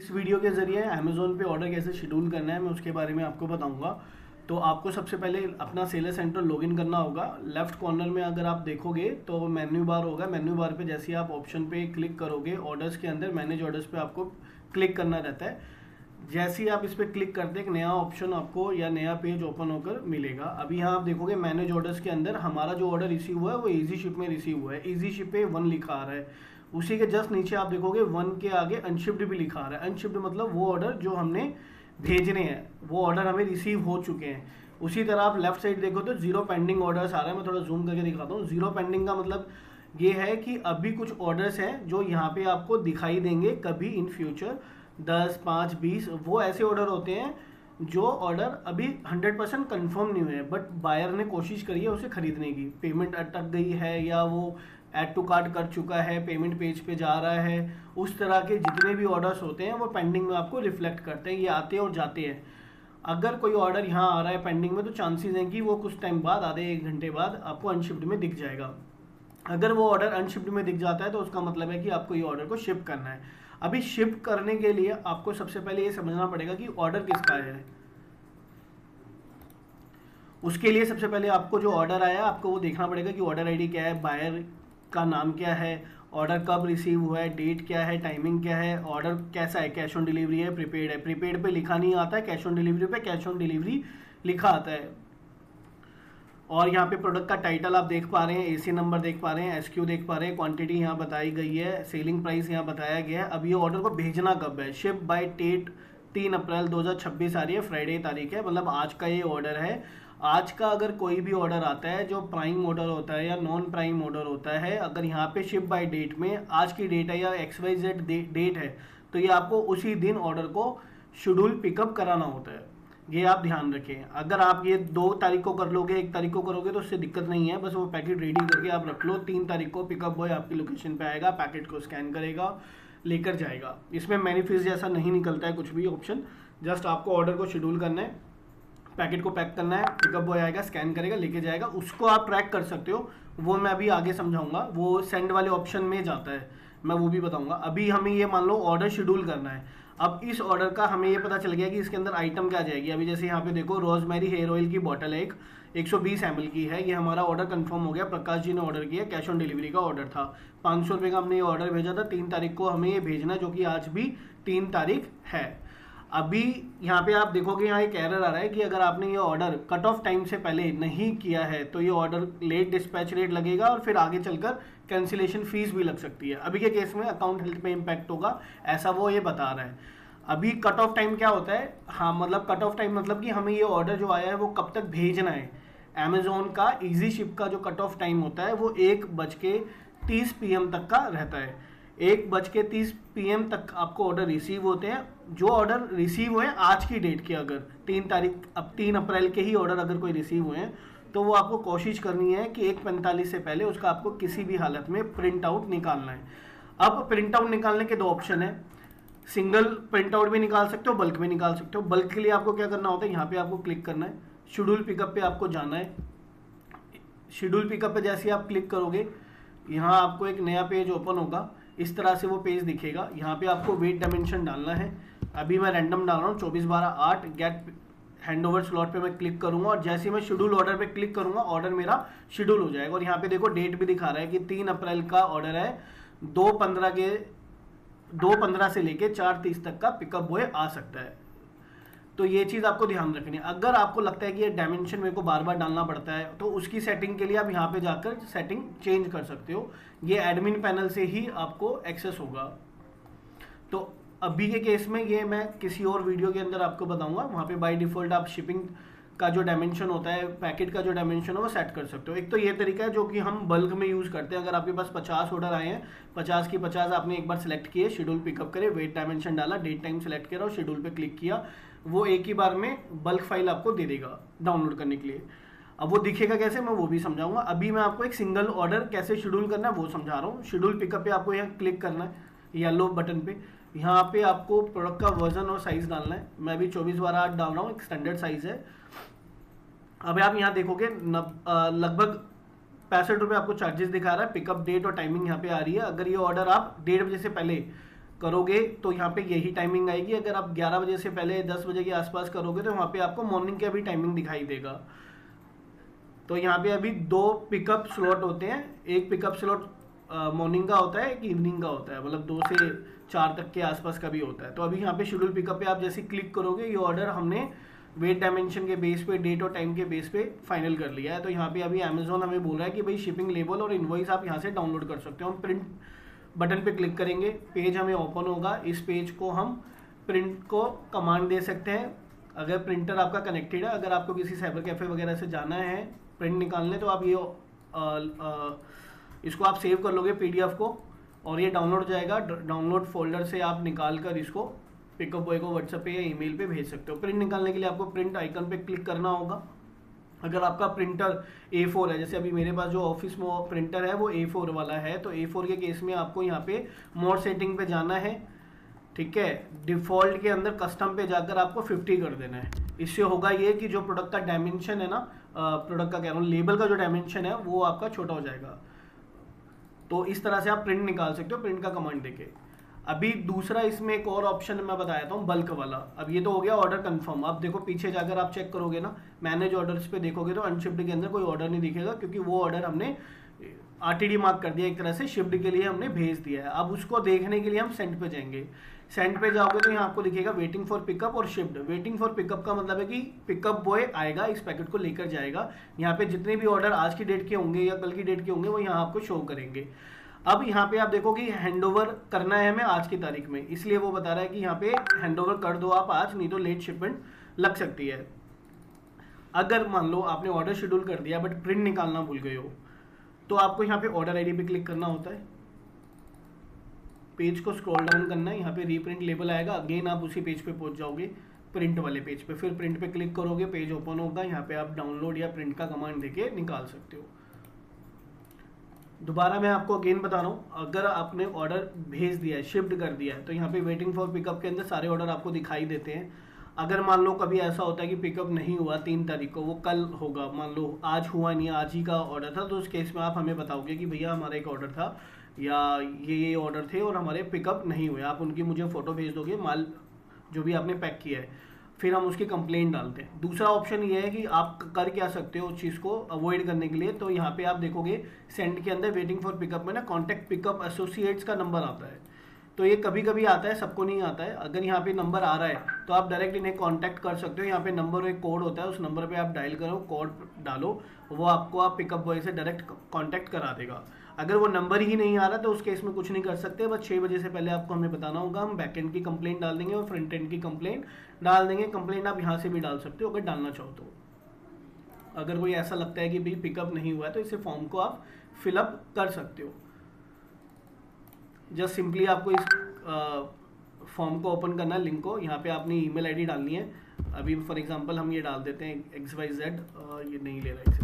इस वीडियो के ज़रिए अमेज़ोन पे ऑर्डर कैसे शेड्यूल करना है मैं उसके बारे में आपको बताऊंगा। तो आपको सबसे पहले अपना सेलर सेंटर लॉगिन करना होगा। लेफ्ट कॉर्नर में अगर आप देखोगे तो मेन्यू बार होगा। मेन्यू बार पे जैसे ही आप ऑप्शन पे क्लिक करोगे ऑर्डर्स के अंदर मैनेज ऑर्डर्स पे आपको क्लिक करना रहता है। जैसे ही आप इस पर क्लिक करते हैं एक नया ऑप्शन आपको या नया पेज ओपन होकर मिलेगा। अभी यहाँ आप देखोगे मैनेज ऑर्डर्स के अंदर हमारा जो ऑर्डर रिसीव हुआ है वो इजी शिप में रिसीव हुआ है। इजी शिप पे 1 लिखा आ रहा है। उसी के जस्ट नीचे आप देखोगे 1 के आगे अनशिप्ड भी लिखा आ रहा है। अनशिप्ड मतलब वो ऑर्डर जो हमने भेजने हैं वो ऑर्डर हमें रिसीव हो चुके हैं। उसी तरह आप लेफ्ट साइड देखो तो 0 पेंडिंग ऑर्डर्स आ रहा है। मैं थोड़ा जूम करके दिखाता हूँ। 0 पेंडिंग का मतलब ये है कि अभी कुछ ऑर्डर्स हैं जो यहाँ पे आपको दिखाई देंगे कभी इन फ्यूचर 10, 5, 20 वो ऐसे ऑर्डर होते हैं जो ऑर्डर अभी 100% कन्फर्म नहीं हुए हैं बट बायर ने कोशिश करी है उसे खरीदने की। पेमेंट अटक गई है या वो ऐड टू कार्ट कर चुका है, पेमेंट पेज पे जा रहा है। उस तरह के जितने भी ऑर्डर्स होते हैं वो पेंडिंग में आपको रिफ्लेक्ट करते हैं। ये आते हैं और जाते हैं। अगर कोई ऑर्डर यहाँ आ रहा है पेंडिंग में तो चांसेस हैं कि वो कुछ टाइम बाद आधे 1 घंटे बाद आपको अनशिप्ड में दिख जाएगा। अगर वो ऑर्डर अनशिप्ड में दिख जाता है तो उसका मतलब है कि आपको ये ऑर्डर को शिप करना है। अभी शिप करने के लिए आपको सबसे पहले ये समझना पड़ेगा कि ऑर्डर किसका है। उसके लिए सबसे पहले आपको जो ऑर्डर आया आपको वो देखना पड़ेगा कि ऑर्डर आईडी क्या है, बायर का नाम क्या है, ऑर्डर कब रिसीव हुआ है, डेट क्या है, टाइमिंग क्या है, ऑर्डर कैसा है, कैश ऑन डिलीवरी है, प्रीपेड है। प्रीपेड पे लिखा नहीं आता है, कैश ऑन डिलीवरी पे कैश ऑन डिलीवरी लिखा आता है। और यहाँ पे प्रोडक्ट का टाइटल आप देख पा रहे हैं, एसी नंबर देख पा रहे हैं, एसक्यू देख पा रहे हैं, क्वांटिटी यहाँ बताई गई है, सेलिंग प्राइस यहाँ बताया गया है। अब ये ऑर्डर को भेजना कब है, शिप बाय डेट 3 अप्रैल 2026 आ रही है, फ्राइडे तारीख है, मतलब आज का ये ऑर्डर है। आज का अगर कोई भी ऑर्डर आता है जो प्राइम ऑर्डर होता है या नॉन प्राइम ऑर्डर होता है, अगर यहाँ पे शिप बाय डेट में आज की डेट है या XYZ डेट है तो ये आपको उसी दिन ऑर्डर को शेड्यूल पिकअप कराना होता है। ये आप ध्यान रखें। अगर आप ये 2 तारीख को कर लोगे, 1 तारीख को करोगे तो उससे दिक्कत नहीं है। बस वो पैकेट रेडी करके आप रख लो। 3 तारीख को पिकअप बॉय आपकी लोकेशन पे आएगा, पैकेट को स्कैन करेगा, लेकर जाएगा। इसमें मैनिफेस्ट जैसा नहीं निकलता है कुछ भी ऑप्शन। जस्ट आपको ऑर्डर को शेड्यूल करना है, पैकेट को पैक करना है, पिकअप बॉय आएगा, स्कैन करेगा, लेके जाएगा। उसको आप ट्रैक कर सकते हो, वो मैं अभी आगे समझाऊंगा। वो सेंड वाले ऑप्शन में जाता है, मैं वो भी बताऊंगा। अभी हमें ये मान लो ऑर्डर शेड्यूल करना है। अब इस ऑर्डर का हमें ये पता चल गया कि इसके अंदर आइटम क्या जाएगी। अभी जैसे यहाँ पे देखो रोजमेरी हेयर ऑयल की बॉटल है, एक 120 ml की है। ये हमारा ऑर्डर कंफर्म हो गया, प्रकाश जी ने ऑर्डर किया, कैश ऑन डिलीवरी का ऑर्डर था। 500 रुपये का हमने ये ऑर्डर भेजा था। 3 तारीख को हमें ये भेजना है, जो कि आज भी 3 तारीख है। अभी यहाँ पे आप देखोगे यहाँ एक एरर आ रहा है कि अगर आपने ये ऑर्डर कट ऑफ टाइम से पहले नहीं किया है तो ये ऑर्डर लेट डिस्पैच रेट लगेगा और फिर आगे चलकर कैंसिलेशन फीस भी लग सकती है। अभी के केस में अकाउंट हेल्थ पे इम्पैक्ट होगा, ऐसा वो ये बता रहा है। अभी कट ऑफ टाइम क्या होता है, हाँ मतलब कट ऑफ टाइम मतलब कि हमें ये ऑर्डर जो आया है वो कब तक भेजना है। अमेजोन का इजी शिप का जो कट ऑफ टाइम होता है वो 1:30 PM तक का रहता है। 1:30 PM तक आपको ऑर्डर रिसीव होते हैं। जो ऑर्डर रिसीव हुए आज की डेट के, अगर 3 तारीख, अब 3 अप्रैल के ही ऑर्डर अगर कोई रिसीव हुए हैं तो वो आपको कोशिश करनी है कि 1:45 से पहले उसका आपको किसी भी हालत में प्रिंट आउट निकालना है। अब प्रिंट आउट निकालने के 2 ऑप्शन है। सिंगल प्रिंट आउट भी निकाल सकते हो, बल्क भी निकाल सकते हो। बल्क के लिए आपको क्या करना होता है, यहाँ पे आपको क्लिक करना है, शेड्यूल पिकअप पे आपको जाना है। शेड्यूल पिकअप पे जैसे आप क्लिक करोगे यहाँ आपको एक नया पेज ओपन होगा। इस तरह से वो पेज दिखेगा। यहाँ पे आपको वेट डायमेंशन डालना है। अभी मैं रैंडम डाल रहा हूँ 24/12/8। गेट हैंड ओवर स्लॉट पे मैं क्लिक करूंगा और जैसे मैं शेड्यूल ऑर्डर पे क्लिक करूंगा ऑर्डर मेरा शेड्यूल हो जाएगा। और यहाँ पे देखो डेट भी दिखा रहा है कि 3 अप्रैल का ऑर्डर है। 2:15 से लेके 4:30 तक का पिकअप बॉय आ सकता है। तो ये चीज़ आपको ध्यान रखनी है। अगर आपको लगता है कि ये डायमेंशन मेरे को बार बार डालना पड़ता है तो उसकी सेटिंग के लिए आप यहाँ पे जाकर सेटिंग चेंज कर सकते हो। ये एडमिन पैनल से ही आपको एक्सेस होगा। तो अभी के केस में ये मैं किसी और वीडियो के अंदर आपको बताऊंगा। वहाँ पे बाय डिफॉल्ट आप शिपिंग का जो डायमेंशन होता है, पैकेट का जो डायमेंशन है वो सेट कर सकते हो। एक तो ये तरीका है जो कि हम बल्क में यूज़ करते हैं। अगर आपके पास 50 ऑर्डर आए हैं, 50 की 50 आपने एक बार सेलेक्ट किए, शेड्यूल पिकअप करे, वेट डायमेंशन डाला, डेट टाइम सेलेक्ट किया और शेड्यूल पे क्लिक किया, वो एक ही बार में बल्क फाइल आपको दे देगा डाउनलोड करने के लिए। अब वो दिखेगा कैसे मैं वो भी समझाऊंगा। अभी मैं आपको एक सिंगल ऑर्डर कैसे शेड्यूल करना है वो समझा रहा हूँ। शेड्यूल पिकअप पे आपको यहाँ क्लिक करना है, येलो बटन पे। यहाँ पे आपको प्रोडक्ट का वर्जन और साइज डालना है। मैं अभी 24/12/8 डाल रहा हूँ, एक स्टैंडर्ड साइज है। अब आप यहाँ देखोगे लगभग 65 रुपये आपको चार्जेस दिखा रहा है। पिकअप डेट और टाइमिंग यहाँ पे आ रही है। अगर ये ऑर्डर आप 1:30 बजे से पहले करोगे तो यहाँ पे यही टाइमिंग आएगी। अगर आप 11 बजे से पहले 10 बजे के आसपास करोगे तो वहाँ पे आपको मॉर्निंग का भी टाइमिंग दिखाई देगा। तो यहाँ पे अभी 2 पिकअप स्लॉट होते हैं, एक पिकअप स्लॉट मॉर्निंग का होता है, एक इवनिंग का होता है, मतलब 2 से 4 तक के आसपास का भी होता है। तो अभी यहाँ पे शेड्यूल पिकअप पे आप जैसे क्लिक करोगे, ये ऑर्डर हमने वेट डायमेंशन के बेस पे, डेट और टाइम के बेस पे फाइनल कर लिया है। तो यहाँ पे अभी अमेजोन हमें बोल रहा है कि भाई शिपिंग लेबल और इनवॉइस आप यहाँ से डाउनलोड कर सकते हो। हम प्रिंट बटन पे क्लिक करेंगे, पेज हमें ओपन होगा। इस पेज को हम प्रिंट को कमांड दे सकते हैं अगर प्रिंटर आपका कनेक्टेड है। अगर आपको किसी साइबर कैफे वगैरह से जाना है प्रिंट निकालने तो आप ये इसको आप सेव कर लोगे पीडीएफ को, और ये डाउनलोड हो जाएगा। डाउनलोड फोल्डर से आप निकाल कर इसको पिकअप बॉय को व्हाट्सएप पे या ईमेल पे भेज सकते हो। प्रिंट निकालने के लिए आपको प्रिंट आइकन पे क्लिक करना होगा। अगर आपका प्रिंटर A4 है, जैसे अभी मेरे पास जो ऑफिस में प्रिंटर है वो A4 वाला है, तो A4 के केस में आपको यहाँ पे मोर सेटिंग पे जाना है, ठीक है। डिफ़ॉल्ट के अंदर कस्टम पे जाकर आपको 50 कर देना है। इससे होगा ये कि जो प्रोडक्ट का डायमेंशन है ना, प्रोडक्ट का कह रहा हूँ, लेबल का जो डायमेंशन है वो आपका छोटा हो जाएगा। तो इस तरह से आप प्रिंट निकाल सकते हो प्रिंट का कमांड देके। अभी दूसरा इसमें एक और ऑप्शन मैं बताया था बल्क वाला। अब ये तो हो गया ऑर्डर कंफर्म। अब देखो पीछे जाकर आप चेक करोगे ना, मैनेज ऑर्डर्स पे देखोगे तो अनशिप्ड के अंदर कोई ऑर्डर नहीं दिखेगा, क्योंकि वो ऑर्डर हमने आरटीडी मार्क कर दिया, एक तरह से शिफ्ट के लिए हमने भेज दिया है। अब उसको देखने के लिए हम सेंड पे जाएंगे। सेंड पे जाओगे तो यहाँ आपको दिखेगा वेटिंग फॉर पिकअप और शिफ्ट। वेटिंग फॉर पिकअप का मतलब है कि पिकअप बॉय आएगा, इस पैकेट को लेकर जाएगा। यहाँ पे जितने भी ऑर्डर आज की डेट के होंगे या कल की डेट के होंगे वो यहाँ आपको शो करेंगे। अब यहाँ पे आप देखो कि हैंडओवर करना है हमें आज की तारीख में, इसलिए वो बता रहा है कि यहाँ पे हैंडओवर कर दो आप आज, नहीं तो लेट शिपमेंट लग सकती है। अगर मान लो आपने ऑर्डर शेड्यूल कर दिया बट प्रिंट निकालना भूल गए हो, तो आपको यहाँ पे ऑर्डर आईडी पे क्लिक करना होता है, पेज को स्क्रॉल डाउन करना है, यहाँ पे रीप्रिंट लेबल आएगा, अगेन आप उसी पेज पे पहुंच जाओगे, प्रिंट वाले पेज पे। फिर प्रिंट पे क्लिक करोगे, पेज ओपन होगा, यहाँ पे आप डाउनलोड या प्रिंट का कमांड देके निकाल सकते हो। दोबारा मैं आपको अगेन बता रहा हूँ, अगर आपने ऑर्डर भेज दिया है, शिफ्ट कर दिया है, तो यहाँ पे वेटिंग फॉर पिकअप के अंदर सारे ऑर्डर आपको दिखाई देते हैं। अगर मान लो कभी ऐसा होता है कि पिकअप नहीं हुआ 3 तारीख को, वो कल होगा, मान लो आज हुआ नहीं, आज ही का ऑर्डर था, तो उस केस में आप हमें बताओगे कि भैया हमारा एक ऑर्डर था या ये ऑर्डर थे और हमारे पिकअप नहीं हुए। आप उनकी मुझे फ़ोटो भेज दोगे, माल जो भी आपने पैक किया है, फिर हम उसकी कंप्लेंट डालते हैं। दूसरा ऑप्शन ये है कि आप कर क्या सकते हो उस चीज़ को अवॉइड करने के लिए, तो यहाँ पे आप देखोगे सेंड के अंदर वेटिंग फॉर पिकअप में ना कॉन्टैक्ट पिकअप एसोसिएट्स का नंबर आता है। तो ये कभी कभी आता है, सबको नहीं आता है। अगर यहाँ पे नंबर आ रहा है तो आप डायरेक्ट इन्हें कांटेक्ट कर सकते हो। यहाँ पे नंबर और एक कोड होता है, उस नंबर पे आप डायल करो, कोड डालो, वो आपको आप पिकअप बॉय से डायरेक्ट कांटेक्ट करा देगा। अगर वो नंबर ही नहीं आ रहा तो उस केस में कुछ नहीं कर सकते, बस 6 बजे से पहले आपको हमें बताना होगा। हम बैक एंड की कंप्लेंट डाल देंगे और फ्रंट एंड की कंप्लेंट डाल देंगे। कंप्लेंट आप यहाँ से भी डाल सकते हो अगर डालना चाहो तो। अगर कोई ऐसा लगता है कि भाई पिकअप नहीं हुआ है तो इसे फॉर्म को आप फिलअप कर सकते हो। जस्ट सिंपली आपको इस फॉर्म को ओपन करना है, लिंक को, यहाँ पे आपने ईमेल आईडी डालनी है। अभी फॉर एग्जांपल हम ये डाल देते हैं XYZ, ये नहीं ले रहा है,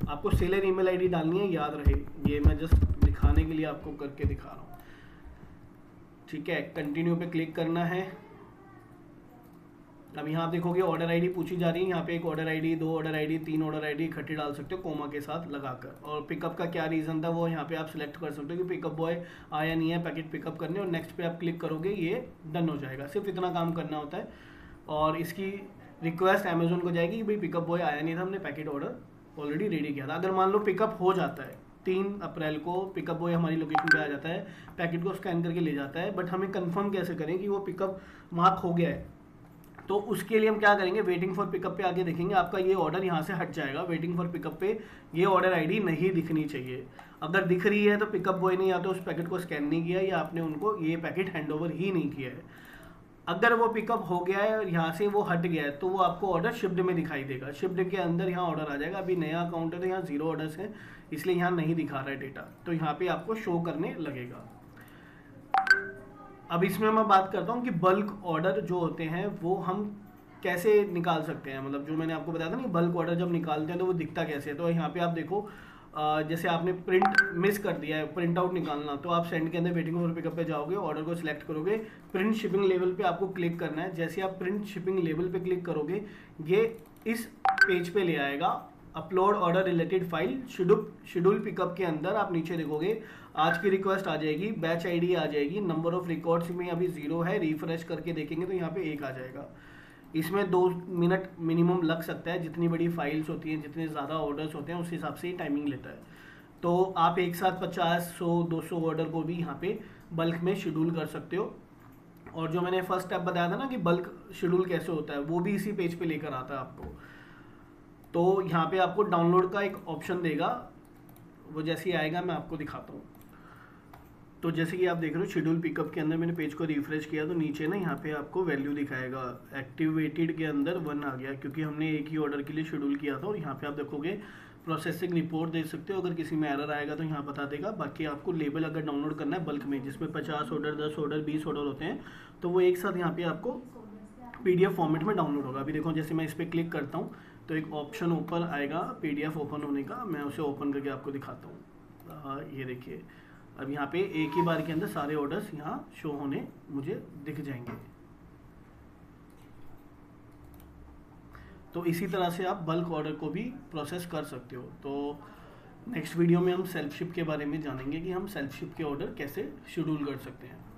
आपको सेलर ईमेल आईडी डालनी है, याद रहे। ये मैं जस्ट दिखाने के लिए आपको करके दिखा रहा हूँ, ठीक है। कंटिन्यू पे क्लिक करना है। अब यहाँ आप देखोगे ऑर्डर आईडी पूछी जा रही है, यहाँ पे एक order ID, 2 order ID, 3 order ID इकट्ठी डाल सकते हो कोमा के साथ लगाकर। और पिकअप का क्या रीज़न था वो यहाँ पे आप सिलेक्ट कर सकते हो कि पिकअप बॉय आया नहीं है पैकेट पिकअप करने, और नेक्स्ट पे आप क्लिक करोगे, ये डन हो जाएगा। सिर्फ इतना काम करना होता है और इसकी रिक्वेस्ट अमेजोन को जाएगी कि भाई पिकअप बॉय आया नहीं था, हमने पैकेट ऑर्डर ऑलरेडी रेडी किया था। अगर मान लो पिकअप हो जाता है 3 अप्रैल को, पिकअप बॉय हमारी लोकेशन पे आ जाता है, पैकेट को स्कैन करके ले जाता है, बट हमें कंफर्म कैसे करें कि वो पिकअप मार्क हो गया है? तो उसके लिए हम क्या करेंगे, वेटिंग फॉर पिकअप पे आगे देखेंगे, आपका ये ऑर्डर यहाँ से हट जाएगा। वेटिंग फॉर पिकअप पे ये ऑर्डर आईडी नहीं दिखनी चाहिए। अगर दिख रही है तो पिकअप बॉय ने या तो उस पैकेट को स्कैन नहीं किया या आपने उनको ये पैकेट हैंडओवर ही नहीं किया है। अगर वो पिकअप हो गया है और यहाँ से वो हट गया है तो वो आपको ऑर्डर शिफ्ट में दिखाई देगा। शिफ्ट के अंदर यहाँ ऑर्डर आ जाएगा। अभी नया अकाउंट है तो यहाँ 0 ऑर्डर्स हैं, इसलिए यहाँ नहीं दिखा रहा है डेटा, तो यहाँ पे आपको शो करने लगेगा। अब इसमें मैं बात करता हूँ कि बल्क ऑर्डर जो होते हैं वो हम कैसे निकाल सकते हैं। मतलब जो मैंने आपको बताया था ना, बल्क ऑर्डर जब निकालते हैं तो वो दिखता कैसे है। तो यहाँ पे आप देखो, जैसे आपने प्रिंट मिस कर दिया है, प्रिंट आउट निकालना, तो आप सेंड के अंदर वेटिंग फॉर पिकअप पे जाओगे, ऑर्डर को सिलेक्ट करोगे, प्रिंट शिपिंग लेवल पे आपको क्लिक करना है। जैसे आप प्रिंट शिपिंग लेवल पे क्लिक करोगे, ये इस पेज पे ले आएगा upload order related file schedule pickup के अंदर आप नीचे देखोगे आज की रिक्वेस्ट आ जाएगी, बैच आईडी आ जाएगी, नंबर ऑफ रिकॉर्ड्स में अभी 0 है, रिफ्रेश करके देखेंगे तो यहाँ पे 1 आ जाएगा। इसमें 2 मिनट मिनिमम लग सकता है, जितनी बड़ी फाइल्स होती हैं, जितने ज़्यादा ऑर्डर्स होते हैं उस हिसाब से ही टाइमिंग लेता है। तो आप एक साथ 50, 100, 200 ऑर्डर को भी यहाँ पे बल्क में शेड्यूल कर सकते हो। और जो मैंने फर्स्ट स्टेप बताया था ना कि बल्क शेड्यूल कैसे होता है, वो भी इसी पेज पे लेकर आता है आपको। तो यहाँ पे आपको डाउनलोड का एक ऑप्शन देगा, वो जैसे ही आएगा मैं आपको दिखाता हूँ। तो जैसे कि आप देख रहे हो शेड्यूल पिकअप के अंदर मैंने पेज को रिफ्रेश किया तो नीचे ना यहाँ पे आपको वैल्यू दिखाएगा, एक्टिवेटेड के अंदर 1 आ गया क्योंकि हमने एक ही ऑर्डर के लिए शेड्यूल किया था। और यहाँ पे आप देखोगे प्रोसेसिंग रिपोर्ट देख सकते हो, अगर किसी में एरर आएगा तो यहाँ बता देगा। बाकी आपको लेबल अगर डाउनलोड करना है बल्क में, जिसमें 50 ऑर्डर, 10 ऑर्डर, 20 ऑर्डर होते हैं, तो वो एक साथ यहाँ पे आपको PDF फॉर्मेट में डाउनलोड होगा। अभी देखो जैसे मैं इस पर क्लिक करता हूँ तो एक ऑप्शन ऊपर आएगा PDF ओपन होने का, मैं उसे ओपन करके आपको दिखाता हूँ। ये देखिए अब यहाँ पे एक ही बार के अंदर सारे ऑर्डर्स यहाँ शो होने मुझे दिख जाएंगे। तो इसी तरह से आप बल्क ऑर्डर को भी प्रोसेस कर सकते हो। तो नेक्स्ट वीडियो में हम सेल्फ शिप के बारे में जानेंगे कि हम सेल्फ शिप के ऑर्डर कैसे शेड्यूल कर सकते हैं।